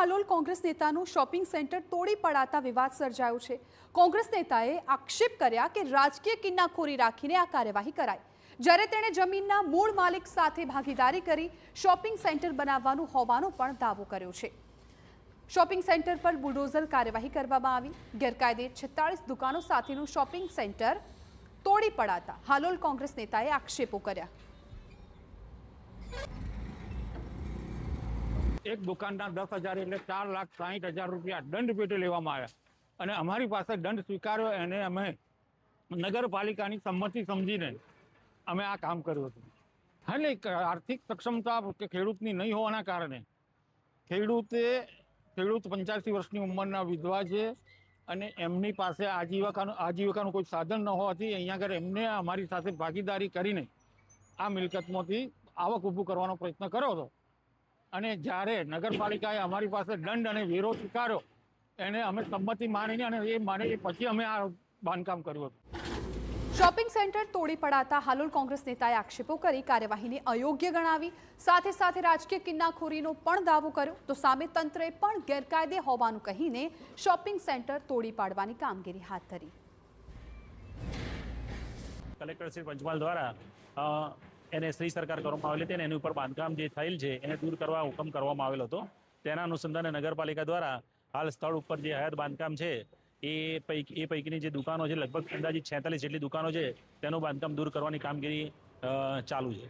Halol Congress નેતાનું shopping centre તોડી પડાતા વિવાદ સર્જાયો છે। કોંગ્રેસ નેતાએ આક્ષેપ કર્યા કે રાજકીય કિન્નાખોરી રાખીને આ કાર્યવાહી કરાઈ, જ્યારે તેણે જમીનના મૂળ માલિક સાથે ભાગીદારી કરી શોપિંગ સેન્ટર બનાવવાનું હોવાનો પણ દાવો કર્યો છે। શોપિંગ સેન્ટર પર બુલડોઝર કાર્યવાહી કરવામાં આવી। ગેરકાયદે 46 દુકાનો સાથેનું શોપિંગ સેન્ટર તોડી પડાતા હાલોલ કોંગ્રેસ નેતાએ આક્ષેપો કર્યા। એક દુકાનના 10,000 એટલે 4,60,000 રૂપિયા દંડ પેટે લેવામાં આવ્યા અને અમારી પાસે દંડ સ્વીકાર્યો એને અમે નગરપાલિકાની સંમતિ સમજીને અમે આ કામ કર્યું હતું। એટલે આર્થિક સક્ષમતા ખેડૂતની નહીં હોવાના કારણે ખેડૂત 85 વર્ષની ઉંમરના વિધવા છે અને એમની પાસે આજીવિકાનું કોઈ સાધન ન હોવાથી અહીંયા આગળ એમને અમારી સાથે ભાગીદારી કરીને આ મિલકતમાંથી આવક ઊભું કરવાનો પ્રયત્ન કર્યો હતો અને જ્યારે નગરપાલિકાએ અમારી પાસે દંડ અને વેરો સ્વીકાર્યો એને અમે સંમતિ માનીને અને એ પછી અમે આ બાંધકામ કર્યું હતું। શોપિંગ સેન્ટર તોડી પડાતા હાલોલ કોંગ્રેસ નેતાએ આક્ષેપો કરી કાર્યવાહીને અયોગ્ય ગણાવી, સાથે સાથે રાજકીય કિન્નાખોરીનો પણ દાવો કર્યો તો સામે તંત્રએ પણ ગેરકાયદે હોવાનું કહીને શોપિંગ સેન્ટર તોડી પાડવાની કામગીરી હાથ ધરી। કલેક્ટર શ્રી પંચમહાલ દ્વારા એને શ્રી સરકાર કરવામાં આવેલી હતી અને એની ઉપર બાંધકામ જે થયેલ છે એને દૂર કરવા હુકમ કરવામાં આવેલો હતો। તેના અનુસંધાને નગરપાલિકા દ્વારા હાલ સ્થળ ઉપર જે હયાત બાંધકામ છે એ પૈકીની જે દુકાનો છે, લગભગ અંદાજિત 46 જેટલી દુકાનો છે, તેનું બાંધકામ દૂર કરવાની કામગીરી ચાલુ છે।